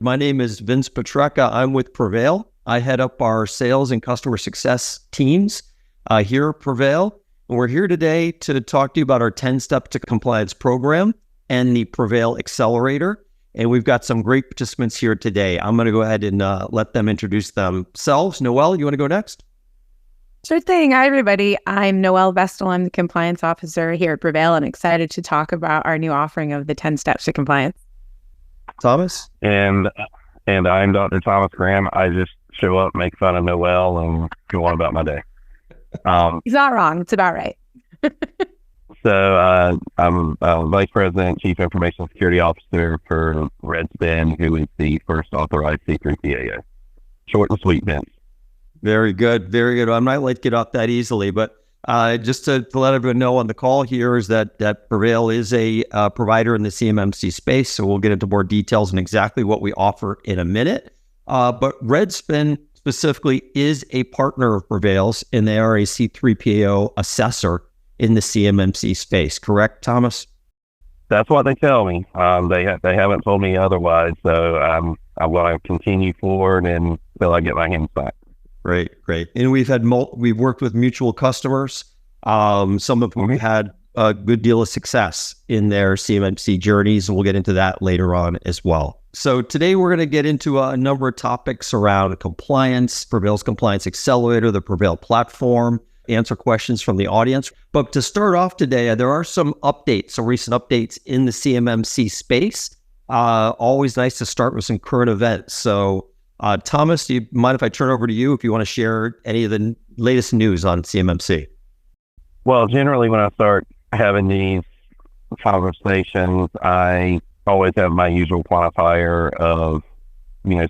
My name is Vince Petreka. I'm with PreVeil. I head up our sales and customer success teams here at PreVeil. And we're here today to talk to you about our 10-step to compliance program and the PreVeil Accelerator. And we've got some great participants here today. I'm going to go ahead and let them introduce themselves. Noelle, you want to go next? Sure thing. Hi, everybody. I'm Noelle Vestal. I'm the compliance officer here at PreVeil and excited to talk about our new offering of the 10 steps to compliance. Thomas? And I'm Dr. Thomas Graham. I just show up, make fun of Noelle, and go on about my day. He's not wrong. It's about right. So I'm Vice President, Chief Information Security Officer for Redspin, who is the first authorized C3 PAO. Short and sweet, Vince. Very good. Very good. I might let get off that easily, but just to let everyone know on the call here is that PreVeil is a provider in the CMMC space, so we'll get into more details on exactly what we offer in a minute. But Redspin specifically is a partner of PreVeil's, and they are a C3 PAO assessor in the CMMC space. Correct, Thomas? That's what they tell me. They haven't told me otherwise, so I'm going to continue forward until I get my hands back. Great. And we've worked with mutual customers. Some of whom had a good deal of success in their CMMC journeys, and we'll get into that later on as well. So today we're going to get into a number of topics around compliance, PreVeil's Compliance Accelerator, the PreVeil platform, answer questions from the audience. But to start off today, there are some recent updates in the CMMC space. Always nice to start with some current events. So Thomas, do you mind if I turn over to you if you want to share any of the latest news on CMMC? Well, generally when I start having these conversations, I always have my usual quantifier of,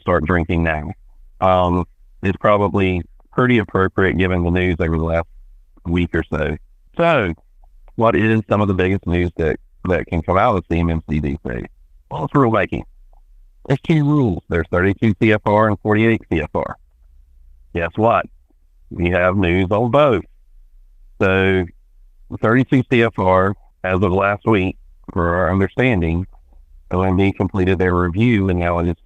start drinking now. It's probably pretty appropriate given the news over the last week or so. So, what is some of the biggest news that can come out of CMMC these days? Well, it's rulemaking. There's two rules. There's 32 CFR and 48 CFR. Guess what? We have news on both. So 32 CFR, as of last week, for our understanding, OMB completed their review and now it is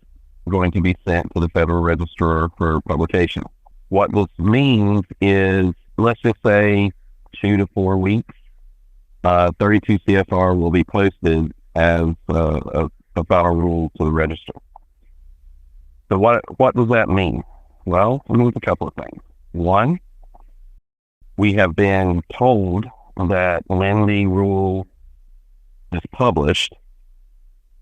going to be sent to the Federal Register for publication. What this means is, let's just say 2 to 4 weeks, 32 CFR will be posted as a final rule to the register. So what does that mean? Well, it means a couple of things. One, we have been told that when the rule is published,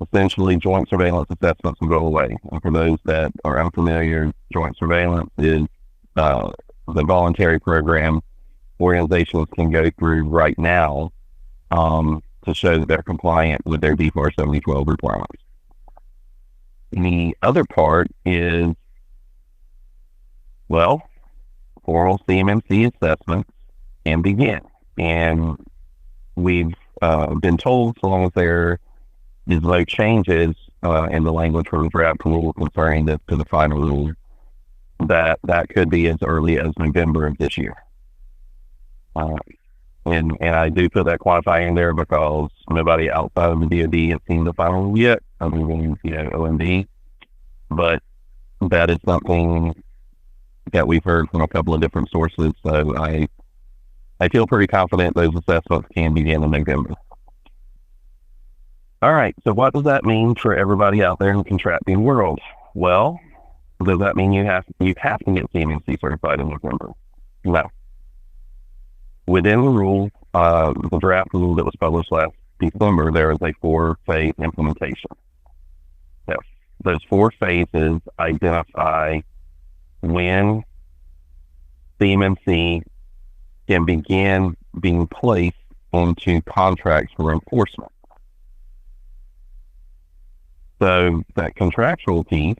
essentially joint surveillance assessments will go away. And for those that are unfamiliar, joint surveillance is the voluntary program organizations can go through right now to show that they're compliant with their DFAR 7012 requirements. The other part is, formal CMMC assessments can begin. And we've been told, so long as there is no changes in the language from the draft rule concerning to the final rule, that could be as early as November of this year. And I do put that quantifying in there because nobody outside of the DoD has seen the final rule yet, other than OMB. But that is something that we've heard from a couple of different sources. So I feel pretty confident those assessments can begin in November. All right. So what does that mean for everybody out there in the contracting world? Well, does that mean you have to get CMMC certified in November? No. Within the rule, the draft rule that was published last December, there is a 4-phase implementation. Yes. Those 4 phases identify when CMMC can begin being placed into contracts for enforcement. So that contractual piece,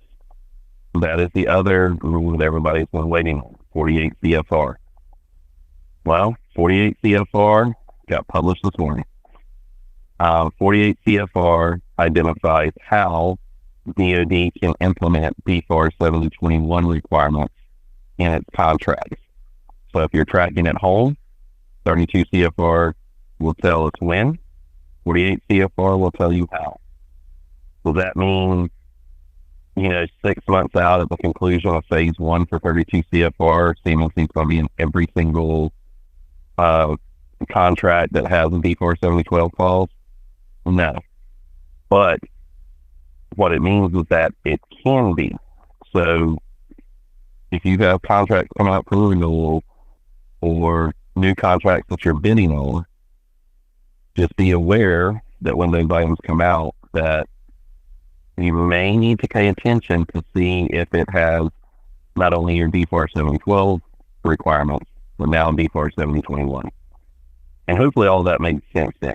that is the other rule that everybody's been waiting on, 48 CFR. Well, 48 CFR got published this morning. 48 CFR identifies how DoD can implement DFAR 7021 requirements in its contracts. So if you're tracking at home, 32 CFR will tell us when, 48 CFR will tell you how. Does that mean 6 months out at the conclusion of phase 1 for 32 CFR, CMMC is going to be in every single contract that has a D4 7012 clause? No. But what it means is that it can be. So if you have contracts coming up for renewal or new contracts that you're bidding on, just be aware that when those items come out, that you may need to pay attention to see if it has not only your D4 7012 requirements, but now D4 7021. And hopefully all that makes sense then.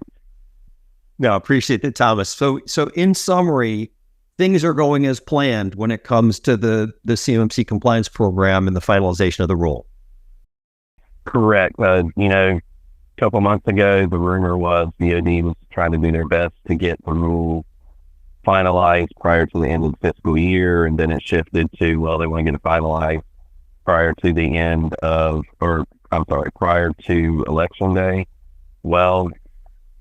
No, I appreciate that, Thomas. So in summary, things are going as planned when it comes to the CMMC compliance program and the finalization of the rule. Correct. A couple months ago, the rumor was DoD was trying to do their best to get the rule finalized prior to the end of the fiscal year, and then it shifted to, well, they want to get it finalized prior to prior to Election Day. Well,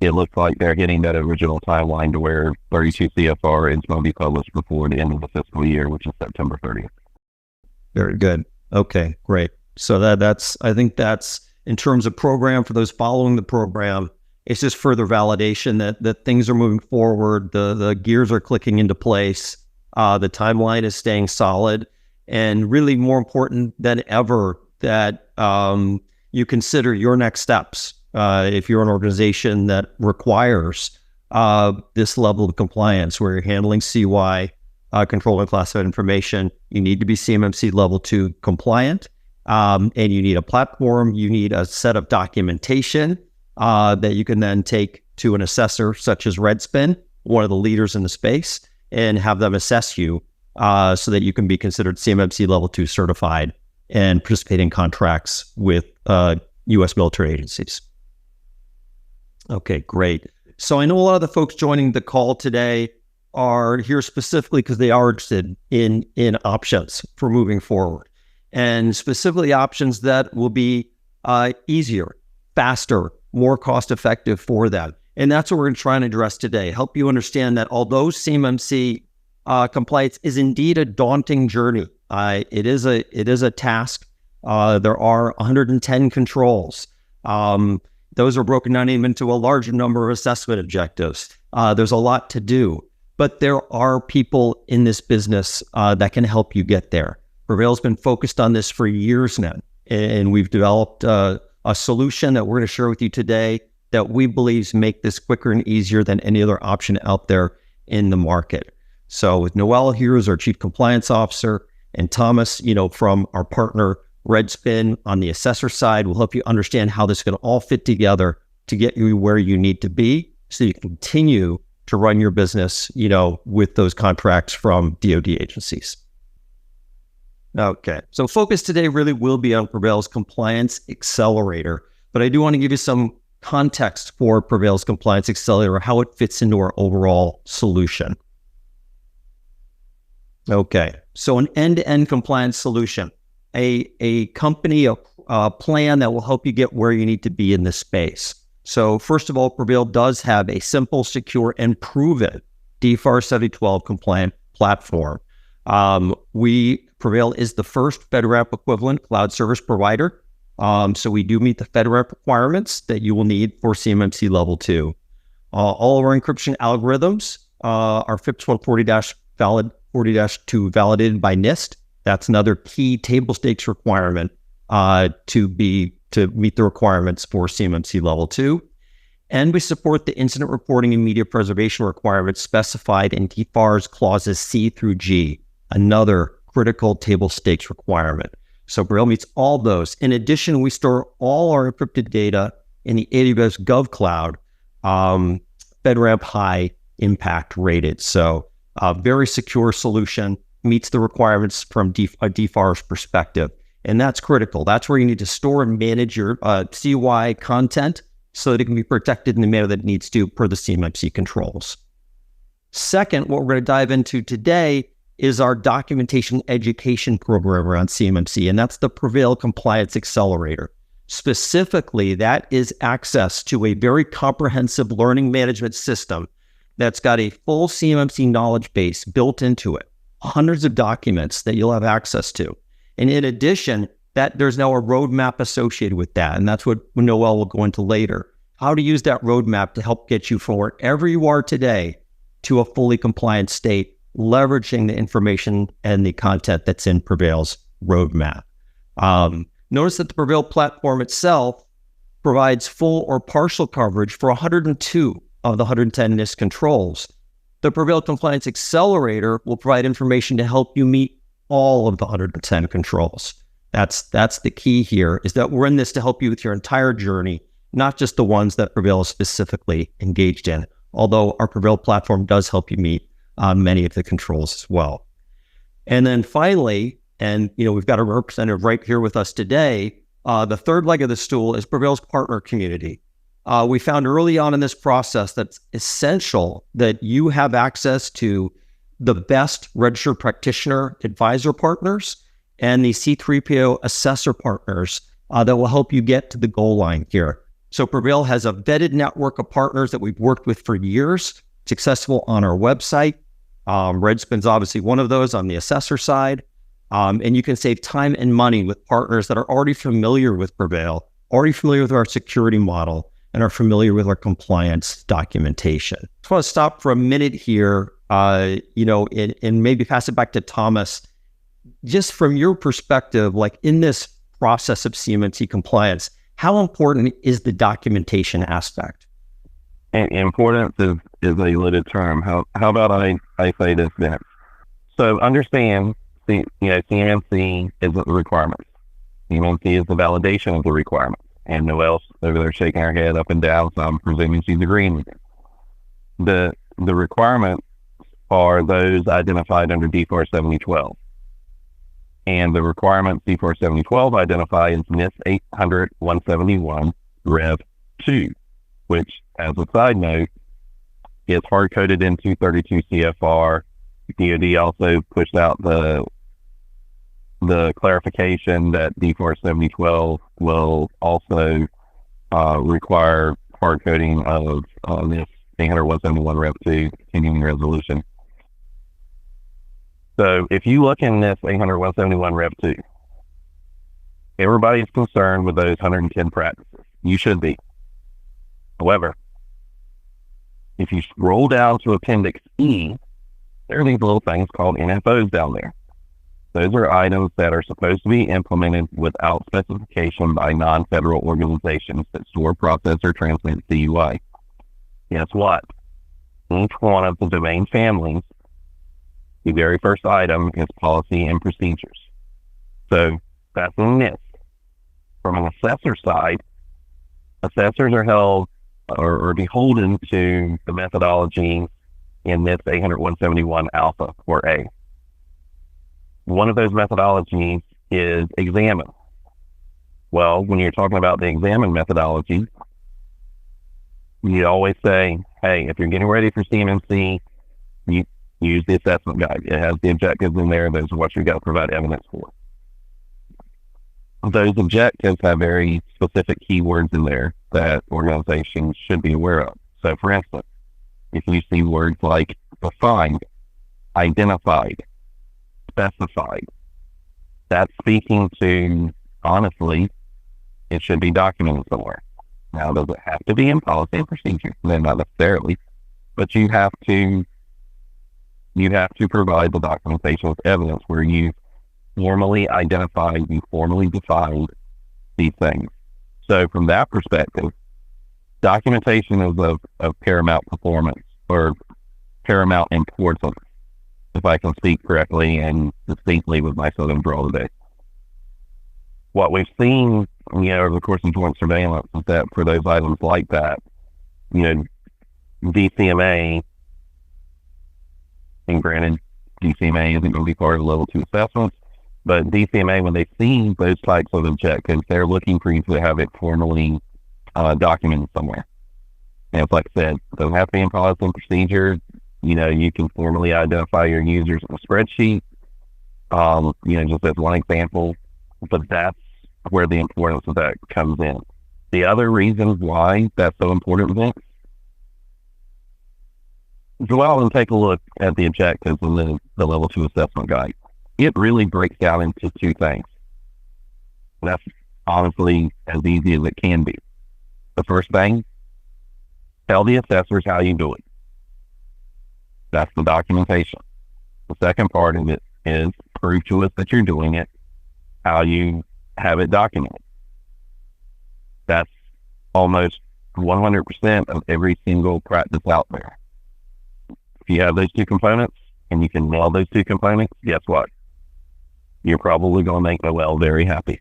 it looks like they're hitting that original timeline to where 32 CFR is going to be published before the end of the fiscal year, which is September 30th. Very good. Okay, great. So I think that's in terms of program for those following the program. It's just further validation that things are moving forward. The gears are clicking into place. The timeline is staying solid, and really more important than ever that you consider your next steps. If you're an organization that requires this level of compliance where you're handling CY, controlling classified information, you need to be CMMC level 2 compliant, and you need a platform, you need a set of documentation that you can then take to an assessor such as Redspin, one of the leaders in the space, and have them assess you so that you can be considered CMMC level 2 certified and participate in contracts with U.S. military agencies. Okay, great. So I know a lot of the folks joining the call today are here specifically because they are interested in options for moving forward, and specifically options that will be easier, faster, more cost-effective for them. And that's what we're trying to address today, help you understand that although CMMC compliance is indeed a daunting journey, it is a task. There are 110 controls. Those are broken down even into a larger number of assessment objectives. There's a lot to do, but there are people in this business that can help you get there. PreVeil's been focused on this for years now, and we've developed a solution that we're going to share with you today that we believe make this quicker and easier than any other option out there in the market. So with Noel here as our Chief Compliance Officer, and Thomas, from our partner Redspin on the assessor side, will help you understand how this is going to all fit together to get you where you need to be so you can continue to run your business, with those contracts from DoD agencies. Okay, so focus today really will be on PreVeil's Compliance Accelerator, but I do want to give you some context for PreVeil's Compliance Accelerator, how it fits into our overall solution. Okay, so an end-to-end compliance solution, a company, a plan that will help you get where you need to be in this space. So first of all, PreVeil does have a simple, secure, and proven DFAR 7012 compliant platform. PreVeil is the first FedRAMP equivalent cloud service provider. So we do meet the FedRAMP requirements that you will need for CMMC level 2. All of our encryption algorithms are FIPS 140-2 validated by NIST. That's another key table stakes requirement to meet the requirements for CMMC level 2. And we support the incident reporting and media preservation requirements specified in DFAR's clauses C through G, another critical table stakes requirement. So PreVeil meets all those. In addition, we store all our encrypted data in the AWS GovCloud, FedRAMP High impact rated. So a very secure solution, meets the requirements from a DFAR's perspective. And that's critical. That's where you need to store and manage your CY content so that it can be protected in the manner that it needs to per the CMMC controls. Second, what we're going to dive into today is our documentation education program around CMMC, and that's the PreVeil Compliance Accelerator. Specifically, that is access to a very comprehensive learning management system that's got a full CMMC knowledge base built into it. hundreds of documents that you'll have access to. And in addition, that there's now a roadmap associated with that. And that's what Noel will go into later. How to use that roadmap to help get you from wherever you are today to a fully compliant state, leveraging the information and the content that's in PreVeil's roadmap. Notice that the PreVeil platform itself provides full or partial coverage for 102 of the 110 NIST controls. The PreVeil Compliance Accelerator will provide information to help you meet all of the 110 controls. That's the key here, is that we're in this to help you with your entire journey, not just the ones that PreVeil is specifically engaged in, although our PreVeil platform does help you meet many of the controls as well. And then finally, and we've got a representative right here with us today, the third leg of the stool is PreVeil's partner community. We found early on in this process that it's essential that you have access to the best registered practitioner advisor partners and the C3PO assessor partners that will help you get to the goal line here. So PreVeil has a vetted network of partners that we've worked with for years. It's accessible on our website. Redspin's obviously one of those on the assessor side. And you can save time and money with partners that are already familiar with PreVeil, already familiar with our security model, and are familiar with our compliance documentation. I just want to stop for a minute here, and maybe pass it back to Thomas. Just from your perspective, like in this process of CMMC compliance, how important is the documentation aspect? And importance is a loaded term. How about I say this then? So understand, CMMC is the requirements. CMMC is the validation of the requirements. And Noel's over there shaking her head up and down, so I'm presuming she's agreeing with it. The requirements are those identified under D4 7012. And the requirements D4 7012 identify is NIST 800-171 Rev 2, which, as a side note, is hard-coded in 232 CFR. DoD also pushed out the clarification that D4 7012 will also require hard coding of this 800-171 Rev 2 continuing resolution. So if you look in this 800-171 Rev 2, everybody's concerned with those 110 practices. You should be. However, if you scroll down to Appendix E, there are these little things called NFOs down there. Those are items that are supposed to be implemented without specification by non-federal organizations that store, process, or transmit CUI. Guess what? Each one of the domain families, the very first item is policy and procedures. So that's a NIST. From an assessor side, assessors are held or beholden to the methodology in this 800-171 Alpha or A. One of those methodologies is examine. Well, when you're talking about the examine methodology, you always say, hey, if you're getting ready for CMMC, you use the assessment guide. It has the objectives in there. Those are what you've got to provide evidence for. Those objectives have very specific keywords in there that organizations should be aware of. So, for instance, if you see words like defined, identified, specified, that's speaking to, honestly, it should be documented somewhere. Now, does it have to be in policy and procedure? No, not necessarily, but you have to provide the documentation with evidence where you formally identified, you formally defined these things. So from that perspective, documentation is of paramount performance or paramount importance, if I can speak correctly and distinctly with my southern drawl today. What we've seen, over the course of joint surveillance is that for those items like that, DCMA, and granted, DCMA isn't going to be part of level 2 assessments, but DCMA, when they've seen those types of objectives, they're looking for you to have it formally documented somewhere. And it's like I said, it doesn't have to be in policy and procedure. You can formally identify your users in a spreadsheet, just as one example, but that's where the importance of that comes in. The other reasons why that's so important, Vince, go out and take a look at the objectives and the level 2 assessment guide. It really breaks down into 2 things. That's honestly as easy as it can be. The first thing, tell the assessors how you do it. That's the documentation. The second part of it is prove to us that you're doing it, how you have it documented. That's almost 100% of every single practice out there. If you have those 2 components and you can nail those 2 components, guess what? You're probably going to make Noelle very happy.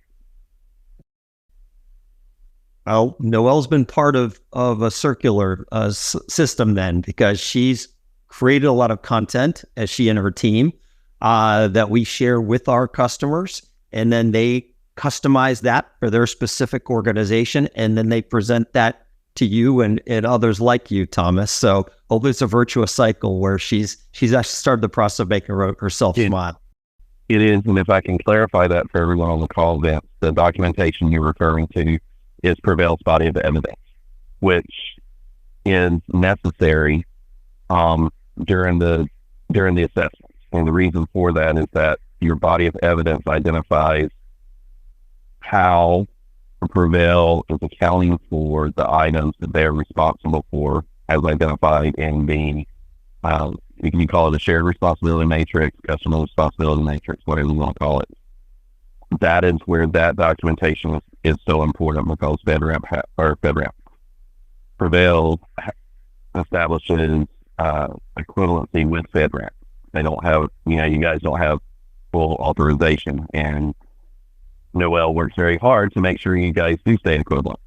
Well, Noelle's been part of a circular system then, because she's created a lot of content, as she and her team, that we share with our customers, and then they customize that for their specific organization, and then they present that to you and others like you, Thomas. So hopefully it's a virtuous cycle where she's actually started the process of making herself smile. It is, and if I can clarify that for everyone on the call, that the documentation you're referring to is PreVeil's body of evidence, which is necessary during the assessment. And the reason for that is that your body of evidence identifies how PreVeil is accounting for the items that they're responsible for, as identified in the you can call it a shared responsibility matrix, customer responsibility matrix, whatever you want to call it. That is where that documentation is so important, because PreVeil establishes equivalency with FedRAMP. They don't have, you guys don't have full authorization, and Noelle works very hard to make sure you guys do stay equivalent.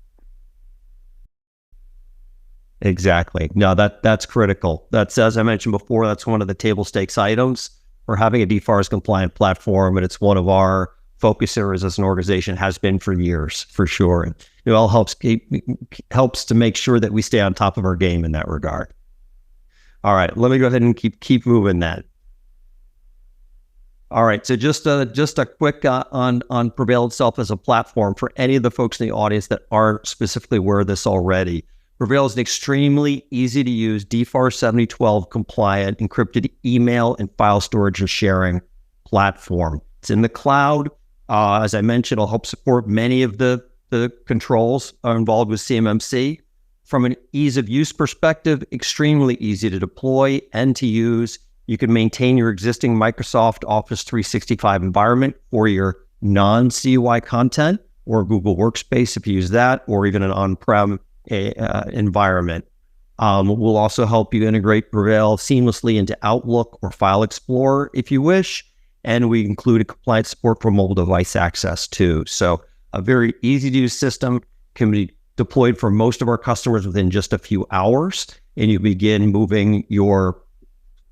Exactly. No, that's critical. That's, as I mentioned before, that's one of the table stakes items for having a DFARS compliant platform, and it's one of our focus areas as an organization, has been for years, for sure. And it all helps to make sure that we stay on top of our game in that regard. All right, let me go ahead and keep moving that. All right, so just a quick on PreVeil itself as a platform for any of the folks in the audience that aren't specifically aware of this already. PreVeil is an extremely easy to use DFARS 7012 compliant encrypted email and file storage and sharing platform. It's in the cloud. As I mentioned, it'll help support many of the controls involved with CMMC. From an ease of use perspective, extremely easy to deploy and to use. You can maintain your existing Microsoft Office 365 environment for your non-CUI content, or Google Workspace if you use that, or even an on-prem environment. We'll also help you integrate PreVeil seamlessly into Outlook or File Explorer if you wish, and we include a compliance support for mobile device access too. So a very easy to use system, can be deployed for most of our customers within just a few hours, and you begin moving your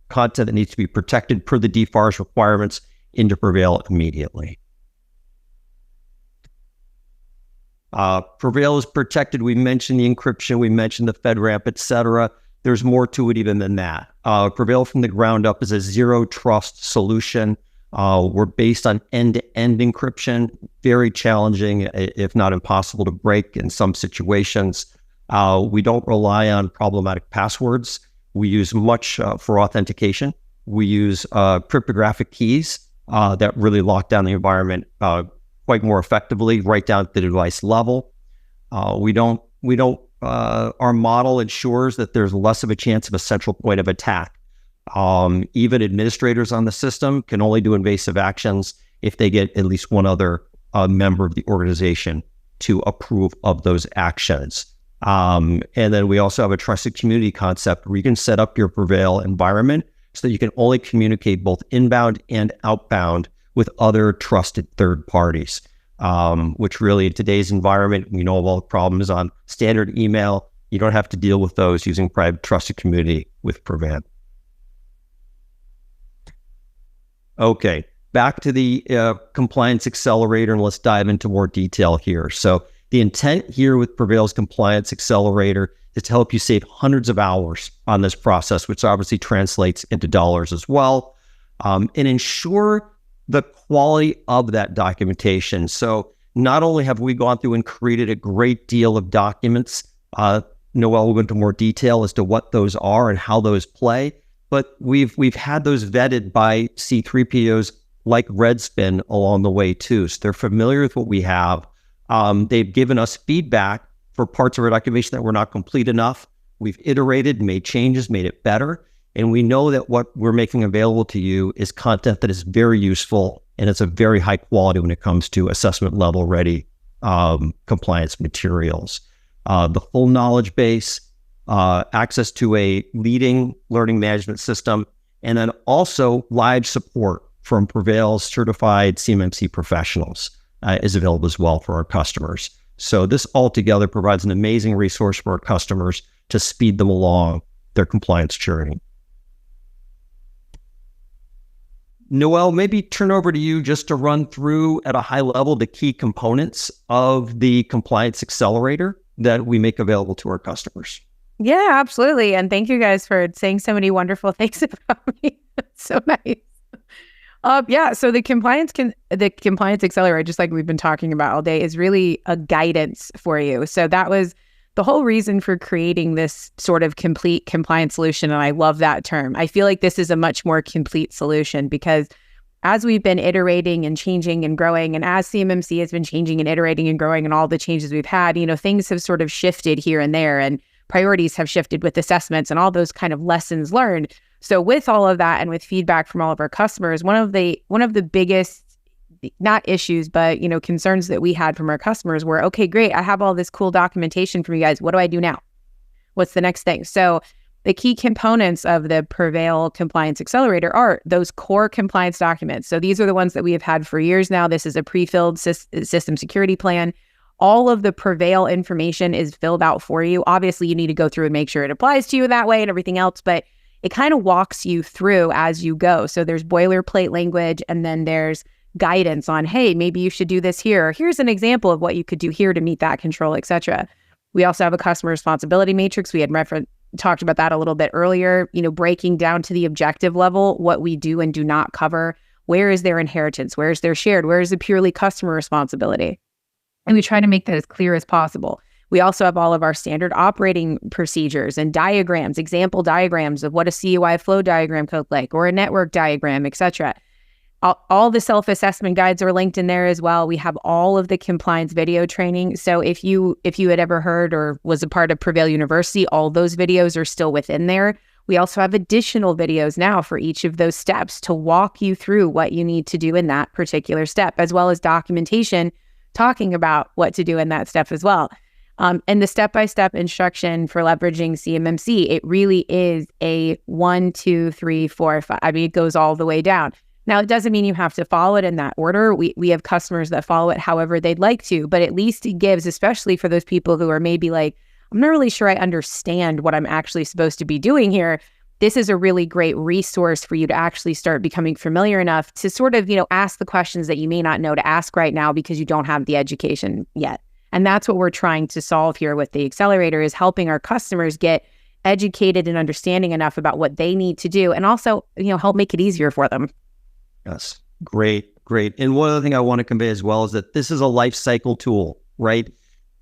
content that needs to be protected per the DFARS requirements into PreVeil immediately. PreVeil is protected. We mentioned the encryption, we mentioned the FedRAMP, etc. There's more to it even than that. PreVeil from the ground up is a zero trust solution. We're based on end-to-end encryption, very challenging, if not impossible to break in some situations. We don't rely on problematic passwords. We use much for authentication. We use cryptographic keys that really lock down the environment quite more effectively, right down to the device level. Our model ensures that there's less of a chance of a central point of attack. Even administrators on the system can only do invasive actions if they get at least one other member of the organization to approve of those actions. And then we also have a trusted community concept where you can set up your PreVeil environment so that you can only communicate both inbound and outbound with other trusted third parties, which really in today's environment, we know of all the problems on standard email. You don't have to deal with those using private trusted community with PreVeil. Okay, back to the compliance accelerator, and let's dive into more detail here. So the intent here with PreVeil's compliance accelerator is to help you save hundreds of hours on this process, which obviously translates into dollars as well, and ensure the quality of that documentation. So not only have we gone through and created a great deal of documents Noel will go into more detail as to what those are and how those play. But we've had those vetted by C3POs like Redspin along the way too. So they're familiar with what we have. They've given us feedback for parts of our documentation that were not complete enough. We've iterated, made changes, made it better. And we know that what we're making available to you is content that is very useful, and it's a very high quality when it comes to assessment level ready compliance materials. The full knowledge base, access to a leading learning management system, and then also live support from PreVeil's certified CMMC professionals is available as well for our customers. So this altogether provides an amazing resource for our customers to speed them along their compliance journey. Noel, maybe turn over to you just to run through at a high level the key components of the Compliance Accelerator that we make available to our customers. Yeah, absolutely. And thank you guys for saying so many wonderful things about me. That's so nice. So the Compliance Accelerator, just like we've been talking about all day, is really a guidance for you. So that was the whole reason for creating this sort of complete compliance solution. And I love that term. I feel like this is a much more complete solution because as we've been iterating and changing and growing, and as CMMC has been changing and iterating and growing and all the changes we've had, things have sort of shifted here and there, and priorities have shifted with assessments and all those kind of lessons learned. So with all of that and with feedback from all of our customers, one of the biggest, not issues, but, concerns that we had from our customers were, okay, great, I have all this cool documentation from you guys. What do I do now? What's the next thing? So the key components of the PreVeil Compliance Accelerator are those core compliance documents. So these are the ones that we have had for years now. This is a pre-filled system security plan. All of the PreVeil information is filled out for you. Obviously, you need to go through and make sure it applies to you that way and everything else, but it kind of walks you through as you go. So there's boilerplate language, and then there's guidance on, hey, maybe you should do this here. Or here's an example of what you could do here to meet that control, etc. We also have a customer responsibility matrix. We had talked about that a little bit earlier, breaking down to the objective level, what we do and do not cover. Where is their inheritance? Where is their shared? Where is the purely customer responsibility? And we try to make that as clear as possible. We also have all of our standard operating procedures and diagrams, example diagrams of what a CUI flow diagram could look like, or a network diagram, etc. All the self-assessment guides are linked in there as well. We have all of the compliance video training. So if you had ever heard or was a part of PreVeil University, all those videos are still within there. We also have additional videos now for each of those steps to walk you through what you need to do in that particular step, as well as documentation talking about what to do in that step as well. And the step-by-step instruction for leveraging CMMC, it really is a 1, 2, 3, 4, 5. I mean, it goes all the way down. Now, it doesn't mean you have to follow it in that order. We have customers that follow it however they'd like to, but at least it gives, especially for those people who are maybe like, I'm not really sure I understand what I'm actually supposed to be doing here. This is a really great resource for you to actually start becoming familiar enough to sort of, ask the questions that you may not know to ask right now because you don't have the education yet. And that's what we're trying to solve here with the accelerator, is helping our customers get educated and understanding enough about what they need to do, and also, help make it easier for them. Yes. Great. And one other thing I want to convey as well is that this is a life cycle tool, right?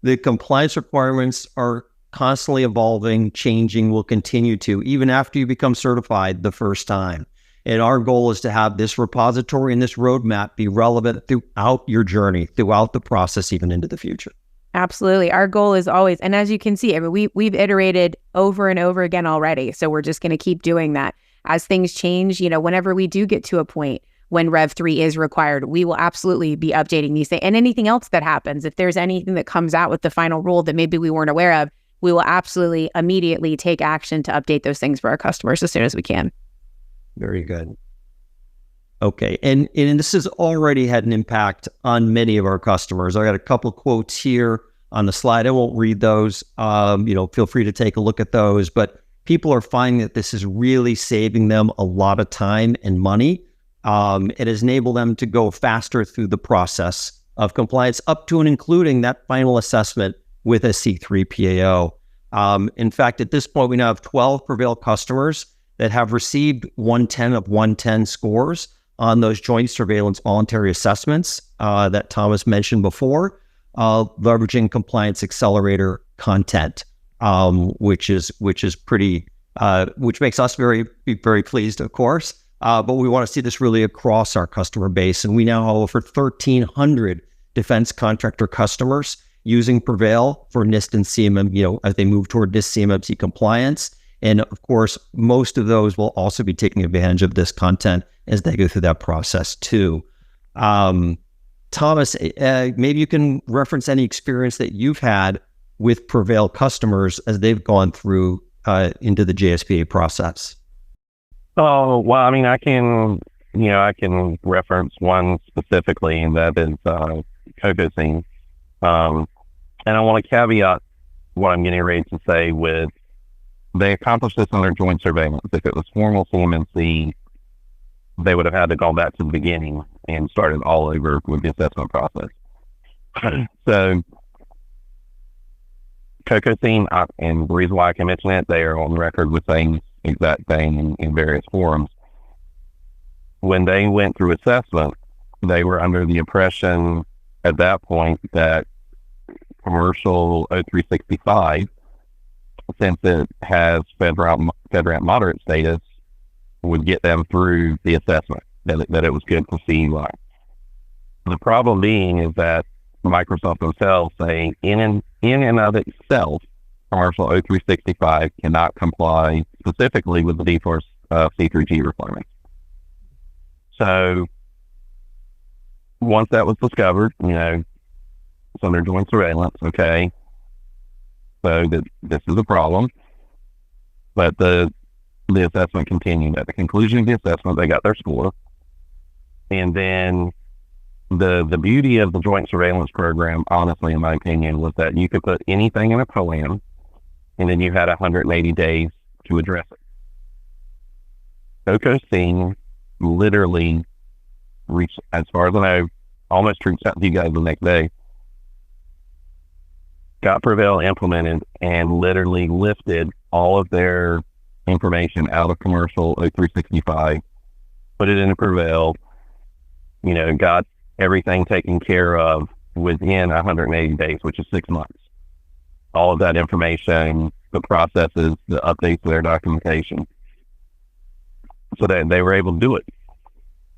The compliance requirements are constantly evolving, changing, will continue to, even after you become certified the first time. And our goal is to have this repository and this roadmap be relevant throughout your journey, throughout the process, even into the future. Absolutely. Our goal is always, and as you can see, we've iterated over and over again already. So we're just going to keep doing that. As things change, whenever we do get to a point when Rev 3 is required, we will absolutely be updating these things. And anything else that happens, if there's anything that comes out with the final rule that maybe we weren't aware of, we will absolutely immediately take action to update those things for our customers as soon as we can. Very good. Okay. And this has already had an impact on many of our customers. I got a couple of quotes here on the slide. I won't read those. Feel free to take a look at those, but people are finding that this is really saving them a lot of time and money. It has enabled them to go faster through the process of compliance, up to and including that final assessment with a C3PAO. In fact, at this point, we now have 12 PreVeil customers that have received 110 of 110 scores on those joint surveillance voluntary assessments that Thomas mentioned before, leveraging Compliance Accelerator content which is pretty, which makes us very pleased, of course. But we want to see this really across our customer base, and we now have over 1,300 defense contractor customers using PreVeil for NIST and CMM, as they move toward NIST CMMC compliance. And of course, most of those will also be taking advantage of this content as they go through that process too. Thomas, maybe you can reference any experience that you've had with PreVeil customers as they've gone through into the JSPA process. Oh, well, I mean, I can reference one specifically, and that is CocoScene. And I want to caveat what I'm getting ready to say with, they accomplished this under joint surveillance. If it was formal CMMC, they would have had to go back to the beginning and started all over with the assessment process. So CocoScene, and the reason why I can mention it, they are on record with saying the exact thing in various forums. When they went through assessment, they were under the impression at that point that commercial 0365, since it has FedRAMP moderate status, would get them through the assessment, that it was good for CUI. The problem being is that Microsoft themselves say in and of itself, commercial 0365 cannot comply specifically with the DFARS C3G requirements. So once that was discovered, it's under joint surveillance, okay, so this is a problem. But the assessment continued. At the conclusion of the assessment, they got their score. And then the beauty of the joint surveillance program, honestly, in my opinion, was that you could put anything in a POAM, and then you had 180 days to address it. CocoScene literally reached, as far as I know, almost reached out to you guys the next day, got PreVeil implemented, and literally lifted all of their information out of commercial 0365, put it into PreVeil, got everything taken care of within 180 days, which is 6 months. All of that information, the processes, the updates to their documentation, so that they were able to do it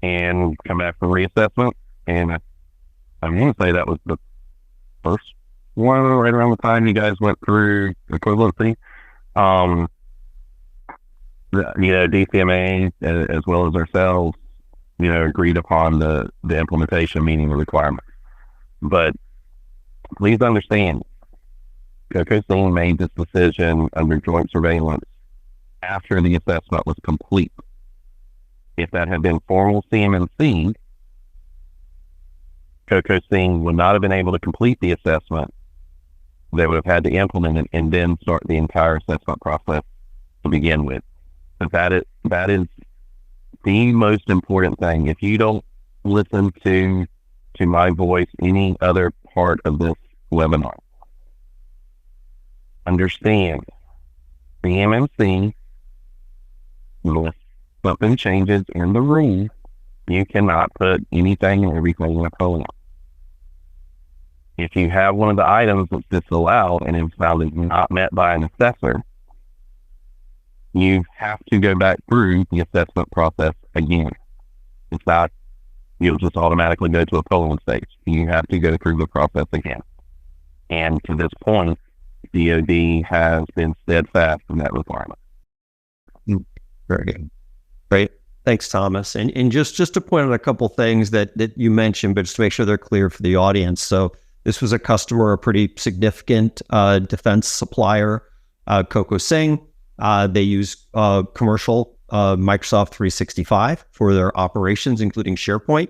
and come back for reassessment. And I'm going to say that was the first one right around the time you guys went through equivalency. DCMA as well as ourselves, agreed upon the implementation, meeting the requirements. But please understand, CocoScene made this decision under joint surveillance after the assessment was complete. If that had been formal CMMC, CocoScene would not have been able to complete the assessment. They would have had to implement it and then start the entire assessment process to begin with. But that is the most important thing. If you don't listen to my voice any other part of this webinar, understand CMMC, unless something changes in the rule, you cannot put anything and everything in a POAM. If you have one of the items that's disallowed and is found is not met by an assessor, you have to go back through the assessment process again. It's not, you'll just automatically go to a POAM stage. You have to go through the process again. And to this point, DoD has been steadfast in that requirement. Very good. Great. Thanks, Thomas. And just to point out a couple things that you mentioned, but just to make sure they're clear for the audience. So this was a customer, a pretty significant defense supplier, CocoScene. They use commercial Microsoft 365 for their operations, including SharePoint.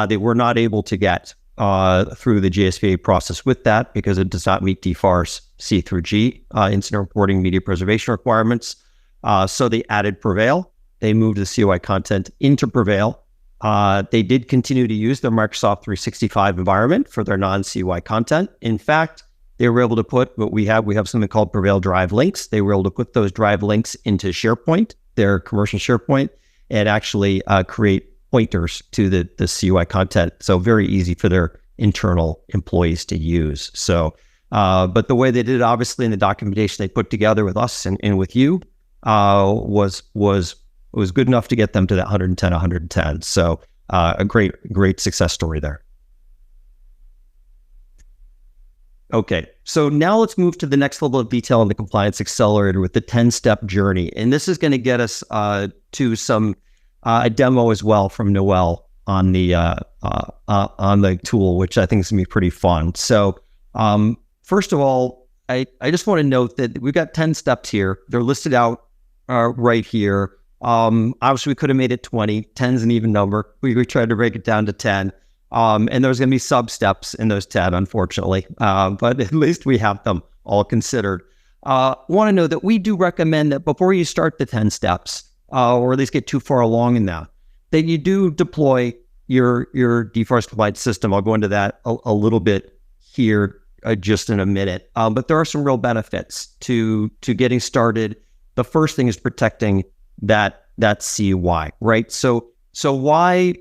They were not able to get through the GSPA process with that because it does not meet DFARS C through G incident reporting media preservation requirements. So they added PreVeil. They moved the COI content into PreVeil. They did continue to use their Microsoft 365 environment for their non-COI content. In fact, they were able to put what we have something called PreVeil Drive links. They were able to put those drive links into SharePoint, their commercial SharePoint, and actually create pointers to the COI content. So very easy for their internal employees to use. So But the way they did it, obviously, in the documentation they put together with us and with you, was good enough to get them to that 110. So a great success story there. Okay, so now let's move to the next level of detail in the Compliance Accelerator with the 10-step journey. And this is going to get us to some a demo as well from Noel on the tool, which I think is going to be pretty fun. So first of all, I just want to note that we've got 10 steps here. They're listed out right here. Obviously, we could have made it 20. 10's an even number. We tried to break it down to 10. And there's going to be sub-steps in those 10, unfortunately. But at least we have them all considered. Want to know that we do recommend that before you start the 10 steps, or at least get too far along in that you do deploy your DFARS compliance system. I'll go into that a little bit here just in a minute. But there are some real benefits to getting started. The first thing is protecting that CUI, right? So why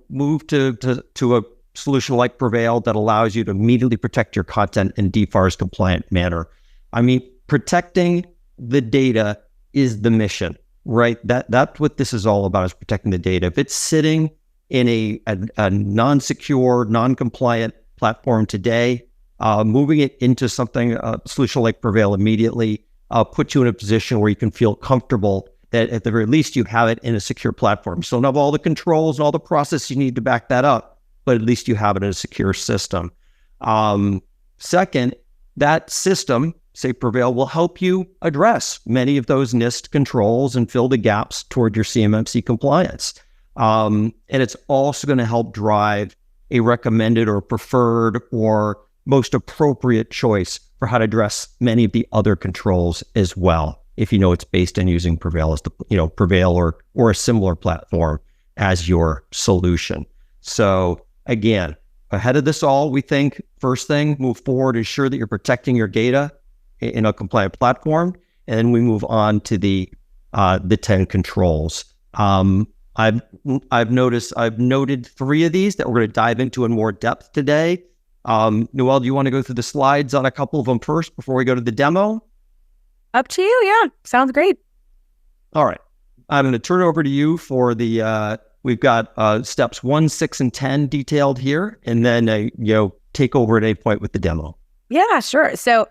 move to a solution like PreVeil that allows you to immediately protect your content in DFARS compliant manner? I mean, protecting the data is the mission, right? That's what this is all about, is protecting the data. If it's sitting in a non-secure, non-compliant platform today, moving it into something, a solution like PreVeil immediately puts you in a position where you can feel comfortable that at the very least you have it in a secure platform. So you don't have all the controls and all the process you need to back that up, but at least you have it in a secure system. Second, that system, say PreVeil, will help you address many of those NIST controls and fill the gaps toward your CMMC compliance. And it's also going to help drive a recommended or preferred or most appropriate choice for how to address many of the other controls as well, if you know it's based on using PreVeil as the PreVeil or a similar platform as your solution. So again, ahead of this all, we think first thing, move forward, ensure that you're protecting your data in a compliant platform, and then we move on to the 10 controls. I've noted 3 of these that we're going to dive into in more depth today. Noel, do you want to go through the slides on a couple of them first before we go to the demo? Up to you. Yeah. Sounds great. All right. I'm going to turn it over to you for the, we've got steps 1, 6, and 10 detailed here, and then, take over at any point with the demo. Yeah, sure. So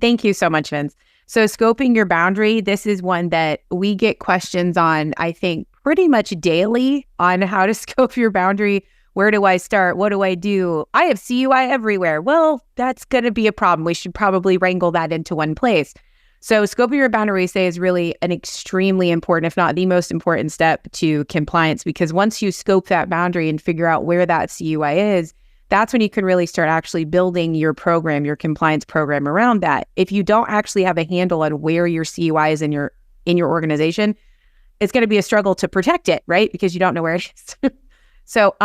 thank you so much, Vince. So scoping your boundary, this is one that we get questions on, I think, pretty much daily on how to scope your boundary. Where do I start? What do I do? I have CUI everywhere. Well, that's going to be a problem. We should probably wrangle that into one place. So scoping your boundary, say, is really an extremely important, if not the most important step to compliance, because once you scope that boundary and figure out where that CUI is, that's when you can really start actually building your program, your compliance program around that. If you don't actually have a handle on where your CUI is in your organization, it's going to be a struggle to protect it, right? Because you don't know where it is. So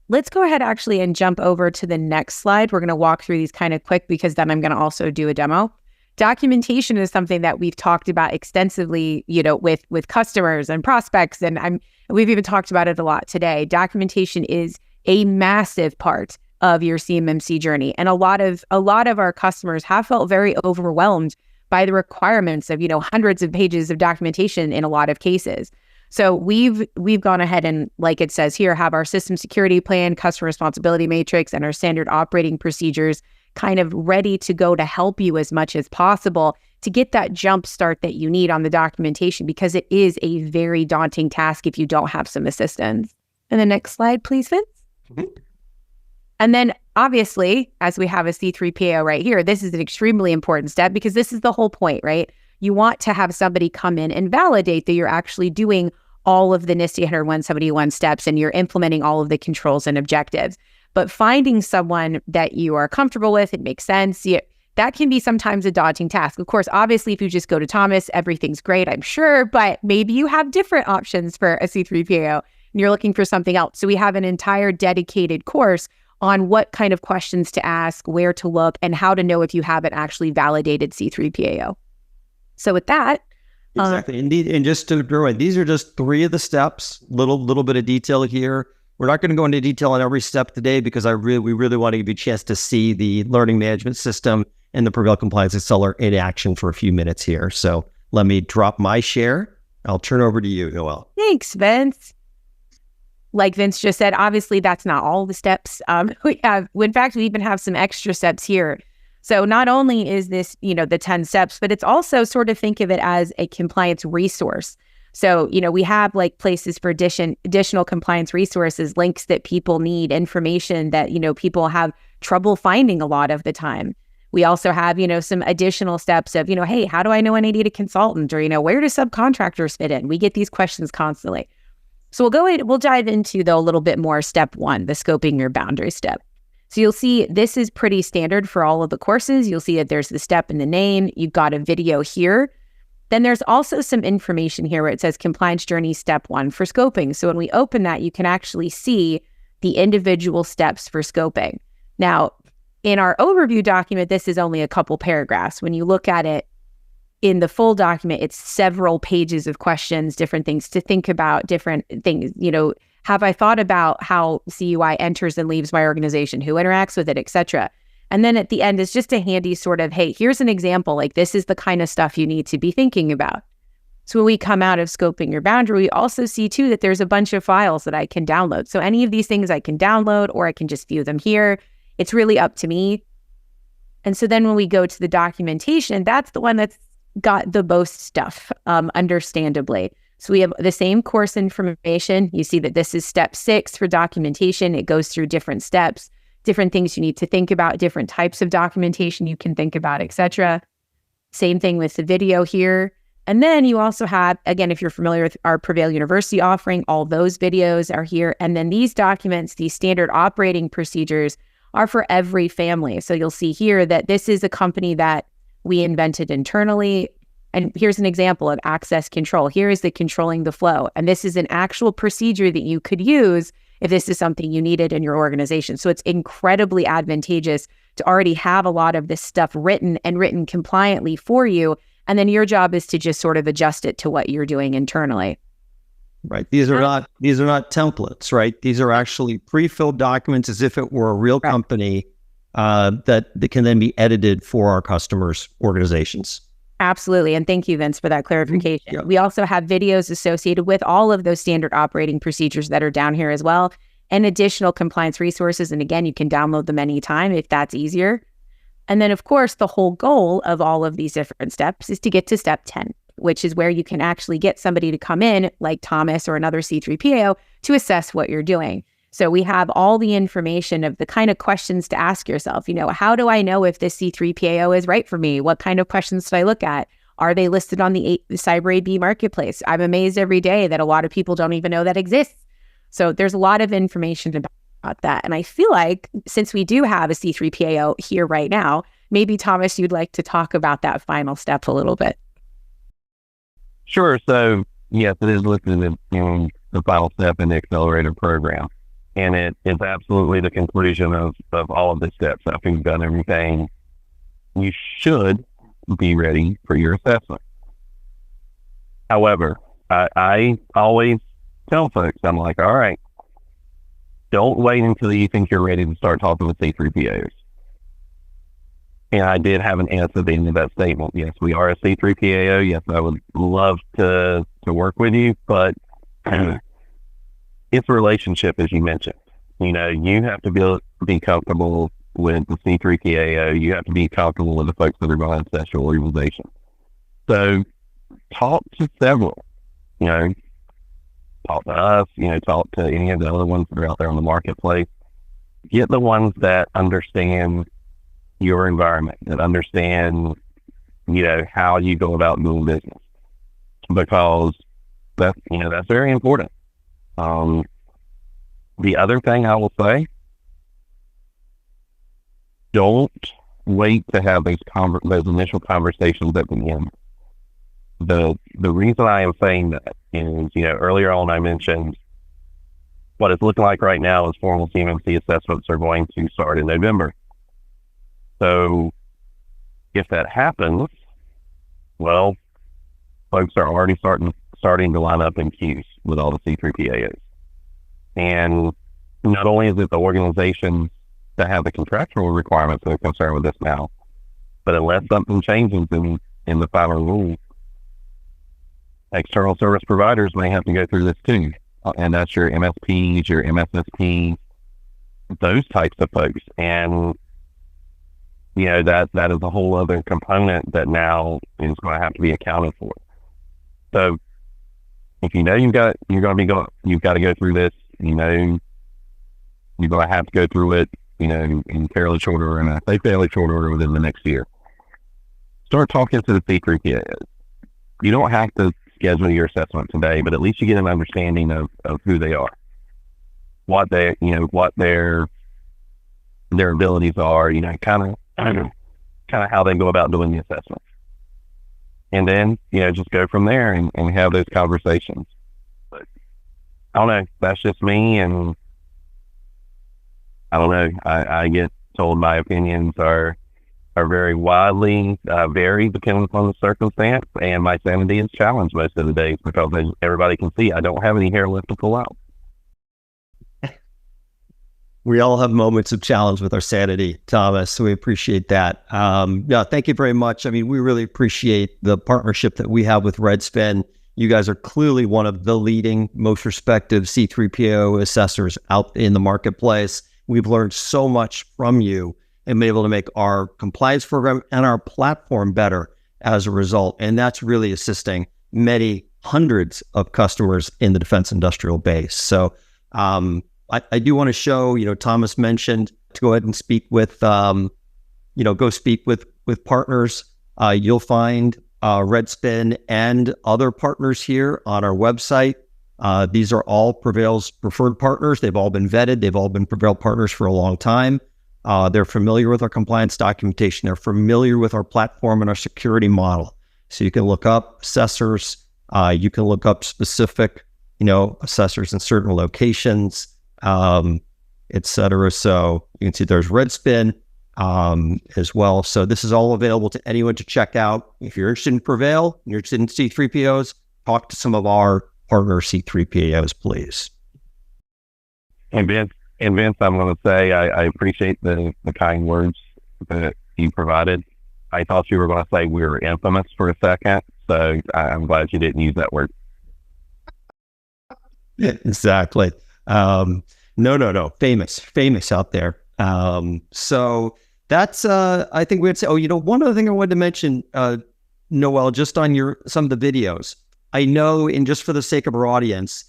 let's go ahead actually and jump over to the next slide. We're going to walk through these kind of quick because then I'm going to also do a demo. Documentation is something that we've talked about extensively, with customers and prospects, and we've even talked about it a lot today. Documentation is a massive part of your CMMC journey, and a lot of our customers have felt very overwhelmed by the requirements of hundreds of pages of documentation in a lot of cases. So we've gone ahead and, like it says here, have our system security plan, customer responsibility matrix, and our standard operating procedures kind of ready to go to help you as much as possible to get that jump start that you need on the documentation, because it is a very daunting task if you don't have some assistance. And the next slide, please, Vince. Mm-hmm. And then obviously, as we have a C3PAO right here, this is an extremely important step because this is the whole point, right? You want to have somebody come in and validate that you're actually doing all of the NIST 171 steps and you're implementing all of the controls and objectives. But finding someone that you are comfortable with, it makes sense, that can be sometimes a daunting task. Of course, obviously, if you just go to Thomas, everything's great, I'm sure, but maybe you have different options for a C3PAO and you're looking for something else. So we have an entire dedicated course on what kind of questions to ask, where to look, and how to know if you have an actually validated C3PAO. So with that... Exactly. And just to throw in, these are just 3 of the steps, little bit of detail here. We're not going to go into detail on every step today because we really want to give you a chance to see the learning management system and the PreVeil Compliance Accelerator in action for a few minutes here. So let me drop my share. I'll turn over to you, Noelle. Thanks, Vince. Like Vince just said, obviously that's not all the steps. We even have some extra steps here. So not only is this, the 10 steps, but it's also sort of think of it as a compliance resource. So, we have like places for additional compliance resources, links that people need, information that, people have trouble finding a lot of the time. We also have, some additional steps of, hey, how do I know when I need a consultant? Or, where do subcontractors fit in? We get these questions constantly. So we'll dive into, though, a little bit more step 1, the scoping your boundary step. So you'll see this is pretty standard for all of the courses. You'll see that there's the step in the name. You've got a video here. Then there's also some information here where it says compliance journey step 1 for scoping. So when we open that, you can actually see the individual steps for scoping. Now, in our overview document, this is only a couple paragraphs. When you look at it in the full document, it's several pages of questions, different things to think about, different things, have I thought about how CUI enters and leaves my organization, who interacts with it, etc. And then at the end is just a handy sort of, hey, here's an example, like this is the kind of stuff you need to be thinking about. So when we come out of scoping your boundary, we also see too that there's a bunch of files that I can download. So any of these things I can download or I can just view them here. It's really up to me. And so then when we go to the documentation, that's the one that's got the most stuff, understandably. So we have the same course information. You see that this is step 6 for documentation. It goes through different steps, different things you need to think about, different types of documentation you can think about, etc. Same thing with the video here. And then you also have, again, if you're familiar with our PreVeil University offering, all those videos are here. And then these documents, these standard operating procedures are for every family. So you'll see here that this is a company that we invented internally. And here's an example of access control. Here is the controlling the flow. And this is an actual procedure that you could use if this is something you needed in your organization. So it's incredibly advantageous to already have a lot of this stuff written and written compliantly for you. And then your job is to just sort of adjust it to what you're doing internally. Right. These are not templates, right? These are actually pre-filled documents as if it were a real company that can then be edited for our customers' organizations. Absolutely. And thank you, Vince, for that clarification. Yep. We also have videos associated with all of those standard operating procedures that are down here as well, and additional compliance resources. And again, you can download them anytime if that's easier. And then, of course, the whole goal of all of these different steps is to get to step 10, which is where you can actually get somebody to come in, like Thomas or another C3PAO, to assess what you're doing. So we have all the information of the kind of questions to ask yourself. How do I know if this C3PAO is right for me? What kind of questions do I look at? Are they listed on the Cyber AB marketplace? I'm amazed every day that a lot of people don't even know that exists. So there's a lot of information about that. And I feel like since we do have a C3PAO here right now, maybe Thomas, you'd like to talk about that final step a little bit. Sure. So yes, it is listed in the final step in the accelerator program. And it is absolutely the conclusion of all of the steps. After you've done everything, you should be ready for your assessment. However, I always tell folks, I'm like, all right, don't wait until you think you're ready to start talking with C3PAOs. And I did have an answer at the end of that statement. Yes, we are a C3PAO. Yes, I would love to work with you, but it's a relationship, as you mentioned. You have to be comfortable with the C3PAO. You have to be comfortable with the folks that are going to assess your organization. So talk to several, talk to us, talk to any of the other ones that are out there on the marketplace. Get the ones that understand your environment, that understand, how you go about doing business, because that's very important. The other thing I will say, don't wait to have those initial conversations at the end. The reason I am saying that is, earlier on I mentioned what it's looking like right now is formal CMMC assessments are going to start in November. So if that happens, well, folks are already starting to line up in queues with all the C3PAOs. And not only is it the organizations that have the contractual requirements that are concerned with this now, but unless something changes in the final rules, external service providers may have to go through this too. And that's your MSPs, your MSSPs, those types of folks. And, that is a whole other component that now is going to have to be accounted for. So if you've got to go through this, you're going to have to go through it, in fairly short order, and I say fairly short order within the next year. Start talking to the C3PAs. You don't have to schedule your assessment today, but at least you get an understanding of who they are, what their abilities are, kind of how they go about doing the assessment. And then, just go from there and have those conversations. But I don't know, that's just me, and I don't know, I get told my opinions are very widely varied depending upon the circumstance, and my sanity is challenged most of the days because everybody can see I don't have any hair left to pull out. We all have moments of challenge with our sanity, Thomas, so we appreciate that. Thank you very much. I mean, we really appreciate the partnership that we have with Redspin. You guys are clearly one of the leading, most respected C3PAO assessors out in the marketplace. We've learned so much from you and been able to make our compliance program and our platform better as a result. And that's really assisting many hundreds of customers in the defense industrial base. So I do want to show, Thomas mentioned to go ahead and speak with, go speak with partners. You'll find Redspin and other partners here on our website. These are all PreVeil's preferred partners. They've all been vetted. They've all been PreVeil partners for a long time. They're familiar with our compliance documentation. They're familiar with our platform and our security model. So you can look up assessors. You can look up specific, assessors in certain locations, et cetera. So you can see there's Redspin as well. So this is all available to anyone to check out. If you're interested in PreVeil, you're interested in C3POs, talk to some of our partner C3PAOs, please. And Vince, I'm going to say I appreciate the kind words that you provided. I thought you were going to say we were infamous for a second, so I'm glad you didn't use that word. Exactly. No. Famous out there. So that's, I think we'd say, one other thing I wanted to mention, Noel, just on some of the videos. I know, and just for the sake of our audience,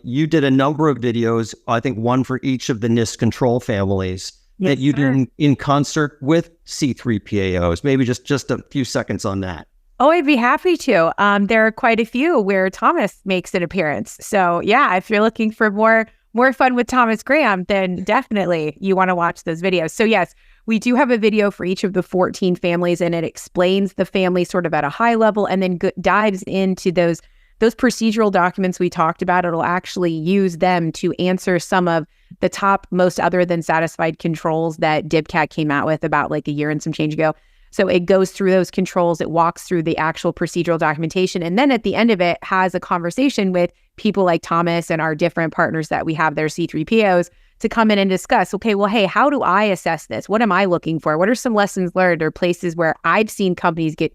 you did a number of videos, I think one for each of the NIST control families that you did in concert with C3PAOs. Maybe just a few seconds on that. Oh, I'd be happy to. There are quite a few where Thomas makes an appearance. So yeah, if you're looking for more fun with Thomas Graham, then definitely you want to watch those videos. So yes, we do have a video for each of the 14 families, and it explains the family sort of at a high level, and then dives into those procedural documents we talked about. It'll actually use them to answer some of the top most other than satisfied controls that DIBCAT came out with about like a year and some change ago. So it goes through those controls, it walks through the actual procedural documentation, and then at the end of it has a conversation with people like Thomas and our different partners that we have, their C3POs, to come in and discuss, okay, well, hey, how do I assess this? What am I looking for? What are some lessons learned or places where I've seen companies get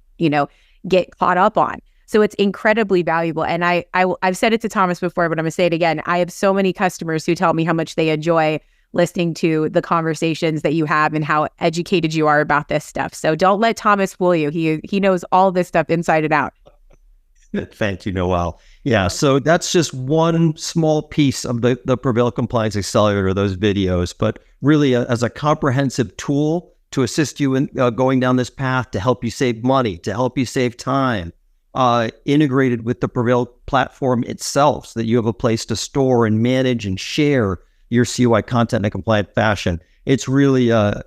caught up on? So it's incredibly valuable. And I've said it to Thomas before, but I'm going to say it again. I have so many customers who tell me how much they enjoy listening to the conversations that you have and how educated you are about this stuff. So don't let Thomas fool you. He knows all this stuff inside and out. Thank you, Noel. Yeah, so that's just one small piece of the PreVeil Compliance Accelerator, those videos, but really as a comprehensive tool to assist you in going down this path, to help you save money, to help you save time, integrated with the PreVeil platform itself so that you have a place to store and manage and share your COI content in a compliant fashion. It's really an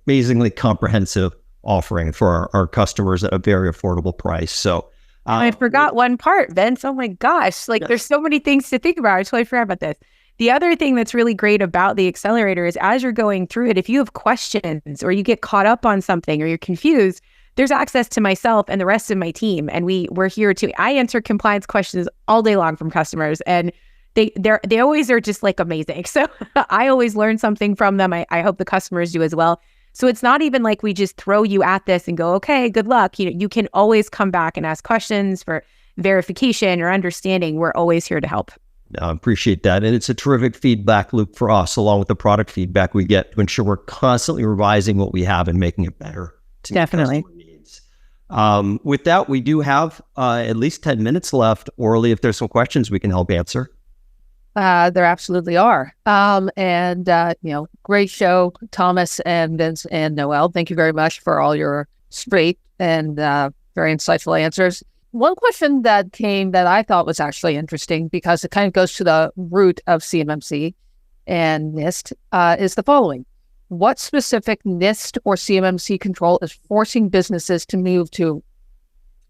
amazingly comprehensive offering for our customers at a very affordable price. So I forgot one part, Vince. Oh my gosh. There's so many things to think about. I totally forgot about this. The other thing that's really great about the accelerator is as you're going through it, if you have questions or you get caught up on something or you're confused, there's access to myself and the rest of my team. And we're here I answer compliance questions all day long from customers. And they always are just like amazing. So I always learn something from them. I hope the customers do as well. So it's not even like we just throw you at this and go, okay, good luck. You can always come back and ask questions for verification or understanding. We're always here to help. I appreciate that. And it's a terrific feedback loop for us, along with the product feedback we get, to ensure we're constantly revising what we have and making it better to meet Definitely. customer needs. With that, we do have at least 10 minutes left. Orly, if there's some questions we can help answer. There absolutely are. Great show, Thomas and Vince and Noel. Thank you very much for all your straight and very insightful answers. One question that came that I thought was actually interesting, because it kind of goes to the root of CMMC and NIST, is the following. What specific NIST or CMMC control is forcing businesses to move to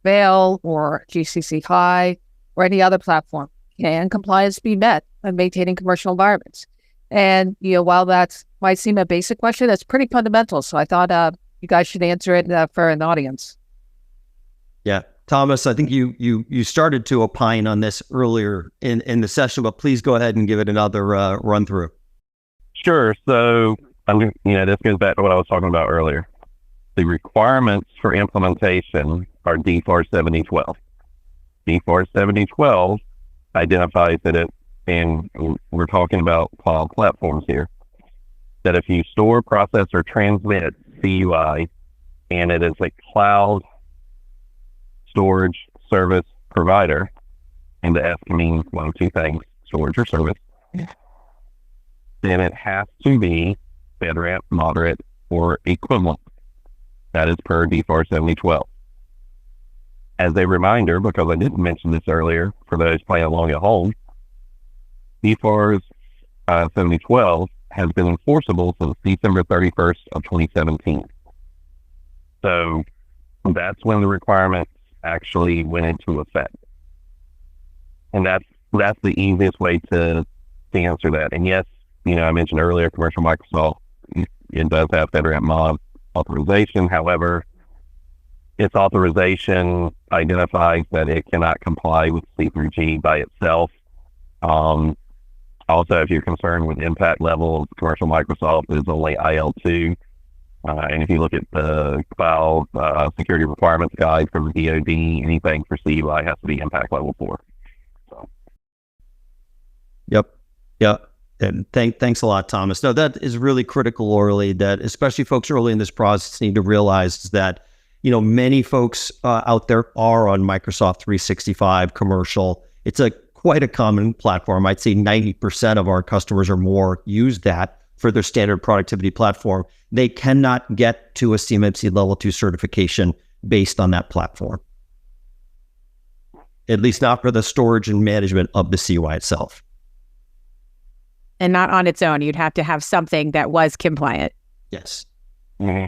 PreVeil or GCC High or any other platform? Can compliance be met when maintaining commercial environments? And, while that might seem a basic question, it's pretty fundamental. So I thought you guys should answer it for an audience. Yeah. Thomas, I think you started to opine on this earlier in the session, but please go ahead and give it another run through. Sure. So, this goes back to what I was talking about earlier. The requirements for implementation are DFAR 7012. DFAR 7012 identifies that and we're talking about cloud platforms here, that if you store, process, or transmit CUI, and it is a cloud storage service provider, and the S can mean one of two things, storage or service, then it has to be FedRAMP moderate or equivalent. That is per DFAR 7012. As a reminder, because I didn't mention this earlier, for those playing along at home, DFAR 7012 has been enforceable since December 31st of 2017. So that's when the requirements actually went into effect. And that's the easiest way to answer that. And yes, I mentioned earlier, commercial Microsoft, it does have FedRAMP mod authorization. However, its authorization identifies that it cannot comply with C3G by itself. Also, if you're concerned with impact level, commercial Microsoft is only IL2. And if you look at the Cloud Security Requirements Guide from the DoD, anything for CUI has to be impact level 4. So. Yep. And thanks a lot, Thomas. No, that is really critical, Orly, that especially folks early in this process need to realize that, many folks out there are on Microsoft 365 commercial. It's quite a common platform. I'd say 90% of our customers or more use that for their standard productivity platform. They cannot get to a CMMC level 2 certification based on that platform. At least not for the storage and management of the CUI itself. And not on its own. You'd have to have something that was compliant. Yes. Mm-hmm.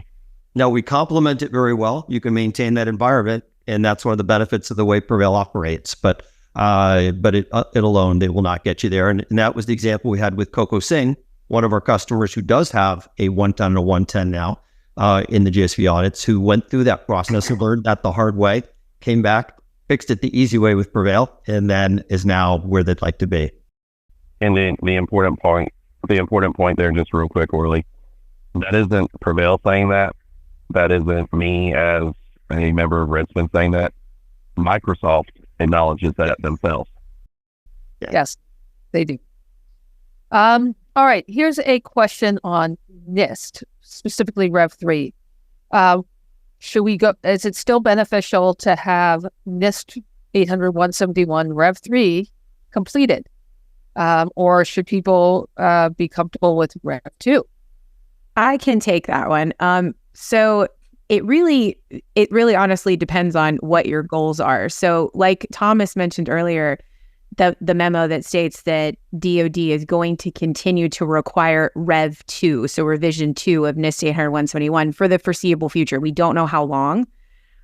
Now, we complement it very well. You can maintain that environment, and that's one of the benefits of the way PreVeil operates. But it alone, they will not get you there. And that was the example we had with Coco Singh, one of our customers who does have a 110 and a 110 now in the GSV audits, who went through that process and learned that the hard way, came back, fixed it the easy way with PreVeil, and then is now where they'd like to be. And the important point there, just real quick, Orly, that isn't PreVeil saying that. That isn't me as a member of Redspin saying that. Microsoft acknowledges that themselves. Yeah. Yes, they do. All right, here's a question on NIST, specifically Rev 3. Should we go? Is it still beneficial to have NIST 800-171 Rev 3 completed? Or should people be comfortable with Rev 2? I can take that one. So it really honestly depends on what your goals are. So like Thomas mentioned earlier, the memo that states that DoD is going to continue to require Rev 2, so revision 2 of NIST 800-171 for the foreseeable future. We don't know how long.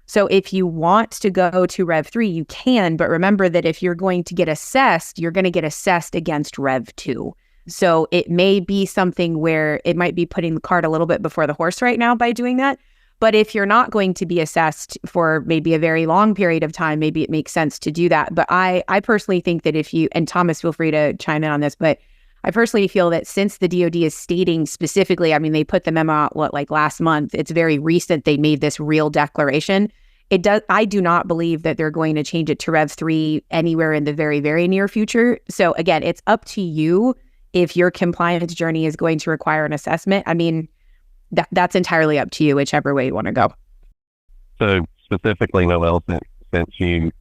So if you want to go to Rev 3, you can, but remember that if you're going to get assessed, you're going to get assessed against Rev 2. So it may be something where it might be putting the cart a little bit before the horse right now by doing that. But if you're not going to be assessed for maybe a very long period of time, maybe it makes sense to do that. But I personally think that if you, and Thomas, feel free to chime in on this, but I personally feel that since the DoD is stating specifically, I mean, they put the memo out, last month, it's very recent, they made this real declaration. I do not believe that they're going to change it to Rev 3 anywhere in the very, very near future. So again, it's up to you if your compliance journey is going to require an assessment. I mean, that's entirely up to you, whichever way you want to go. So specifically, Noel, since you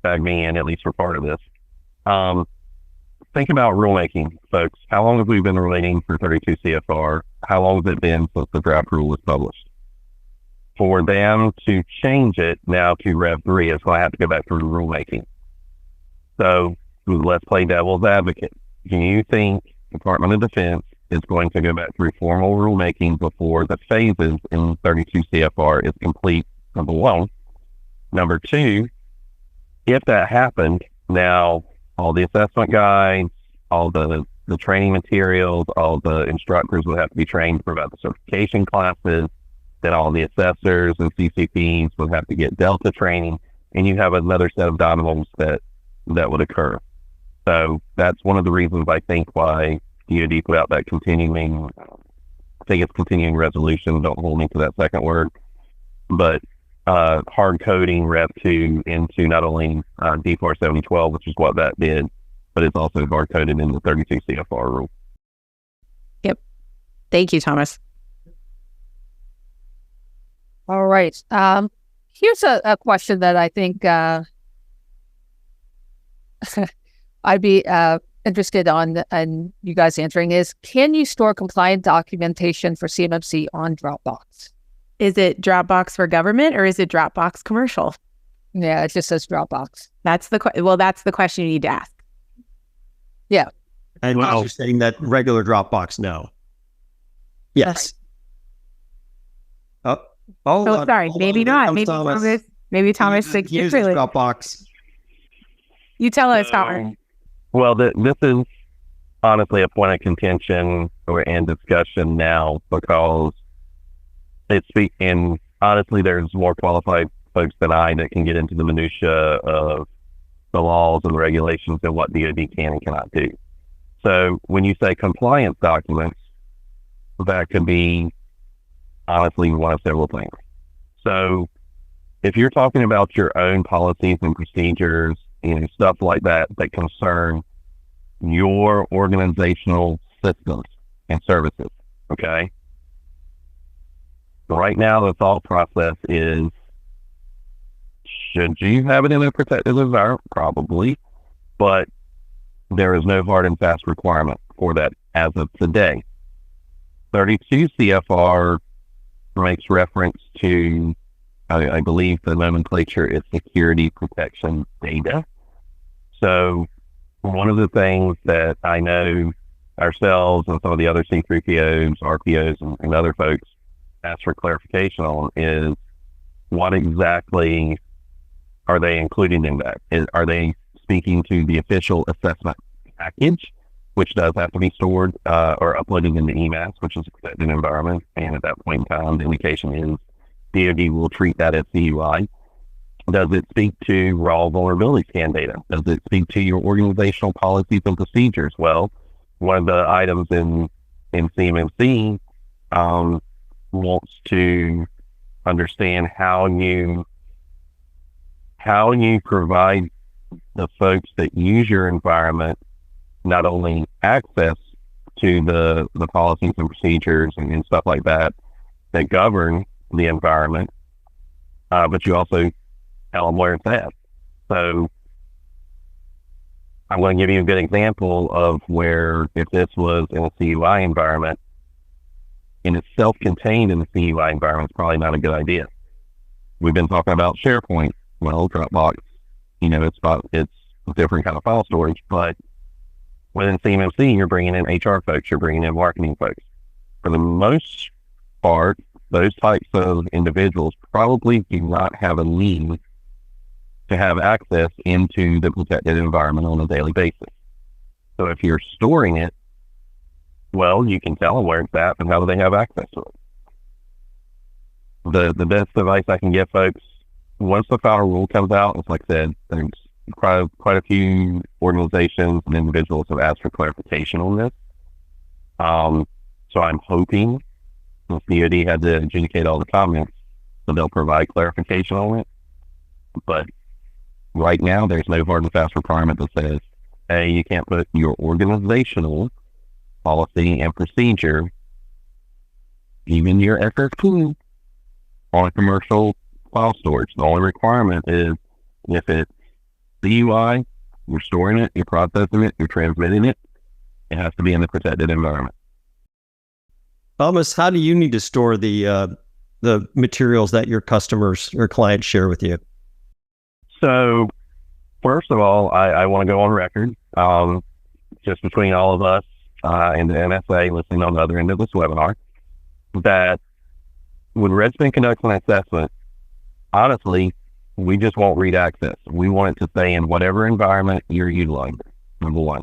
tagged me in, at least for part of this, think about rulemaking, folks. How long have we been relating for 32 CFR? How long has it been since the draft rule was published? For them to change it now to Rev 3, it's going to have to go back through rulemaking. So let's play devil's advocate. Do you think Department of Defense is going to go back through formal rulemaking before the phases in 32 CFR is complete, number one? Number two, if that happened, now all the assessment guides, all the training materials, all the instructors would have to be trained for about the certification classes. Then all the assessors and CCPs would have to get Delta training, and you have another set of dominoes that would occur. So that's one of the reasons I think why DoD put out that continuing resolution. Don't hold me to that second word, but hard coding Rev 2 into not only D4 7012, which is what that did, but it's also hard coded in the 32 CFR rule. Yep. Thank you, Thomas. All right. Here's a question that I think I'd be interested on you guys answering is, can you store compliant documentation for CMMC on Dropbox? Is it Dropbox for government or is it Dropbox commercial? Yeah, it just says Dropbox. That's the question you need to ask. Yeah. And you're saying that regular Dropbox, no. Yes. Sorry. Maybe not. Maybe Thomas. Maybe Thomas thinks differently. Dropbox. You tell us, Howard. Well, this is honestly a point of contention and discussion now, because and honestly, there's more qualified folks than I that can get into the minutia of the laws and the regulations and what DoD can and cannot do. So when you say compliance documents, that could be honestly one of several things. So if you're talking about your own policies and procedures, stuff like that concern your organizational systems and services, okay? Right now, the thought process is, should you have it in a protected environment? Probably, but there is no hard and fast requirement for that as of today. 32 CFR makes reference to, I believe the nomenclature is security protection data. So one of the things that I know ourselves and some of the other C3POs, RPOs, and other folks ask for clarification on is, what exactly are they including in that? Are they speaking to the official assessment package, which does have to be stored or uploaded into EMAS, which is a protected environment? And at that point in time, the indication is DoD will treat that as CUI. Does it speak to raw vulnerability scan data? Does it speak to your organizational policies and procedures? Well, one of the items in CMMC wants to understand how you provide the folks that use your environment not only access to the policies and procedures and stuff like that govern the environment, but you also tell them where it's at. So I'm going to give you a good example of where, if this was in a CUI environment and it's self-contained in the CUI environment, it's probably not a good idea. We've been talking about SharePoint. Well, Dropbox, it's a different kind of file storage, but within CMMC, you're bringing in HR folks, you're bringing in marketing folks. For the most part, those types of individuals probably do not have a need to have access into the protected environment on a daily basis. So if you're storing it, well, you can tell them where it's at and how do they have access to it. the best advice I can give folks, once the final rule comes out, it's like I said, there's quite a few organizations and individuals have asked for clarification on this. So I'm hoping if DoD had to adjudicate all the comments, so they'll provide clarification on it. But right now, there's no hard and fast requirement that says, hey, you can't put your organizational policy and procedure, even your SSP, on a commercial file storage. The only requirement is if it's CUI, you're storing it, you're processing it, you're transmitting it, it has to be in the protected environment. Thomas, how do you need to store the materials that your customers or clients share with you? So, first of all, I want to go on record, just between all of us and the NSA listening on the other end of this webinar, that when Redspin conducts an assessment, honestly, we just won't read access. We want it to stay in whatever environment you're utilizing, number one.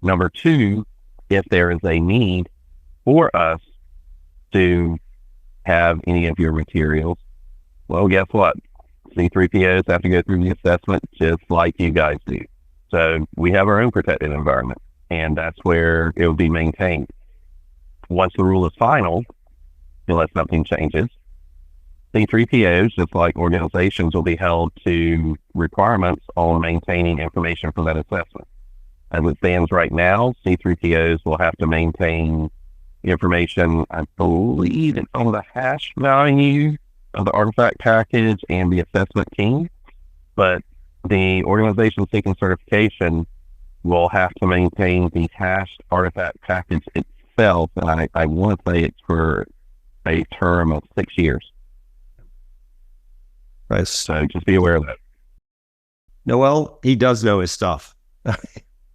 Number two, if there is a need for us to have any of your materials, well, guess what? C3POs have to go through the assessment just like you guys do. So we have our own protected environment, and that's where it will be maintained. Once the rule is final, unless something changes, C3POs, just like organizations, will be held to requirements on maintaining information from that assessment. As it stands right now, C3POs will have to maintain information, I believe it's on the hash value of the artifact package and the assessment key, but the organization seeking certification will have to maintain the hashed artifact package itself, and I want to say it's for a term of 6 years. Right. So just be aware of that. Noel, he does know his stuff.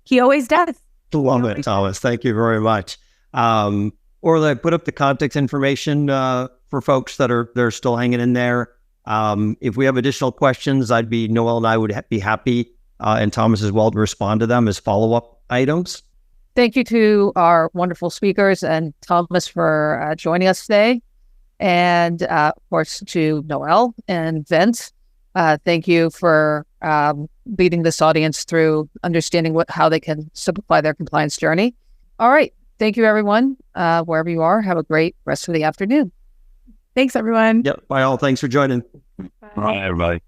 He always does. Love it, Thomas. Thank you very much. Or I put up the contact information for folks that are still hanging in there. If we have additional questions, Noel and I would be happy, and Thomas as well, to respond to them as follow-up items. Thank you to our wonderful speakers and Thomas for joining us today. And of course to Noel and Vince. Thank you for leading this audience through understanding how they can simplify their compliance journey. All right. Thank you, everyone. Wherever you are, have a great rest of the afternoon. Thanks, everyone. Yep. Bye all. Thanks for joining. Bye, everybody.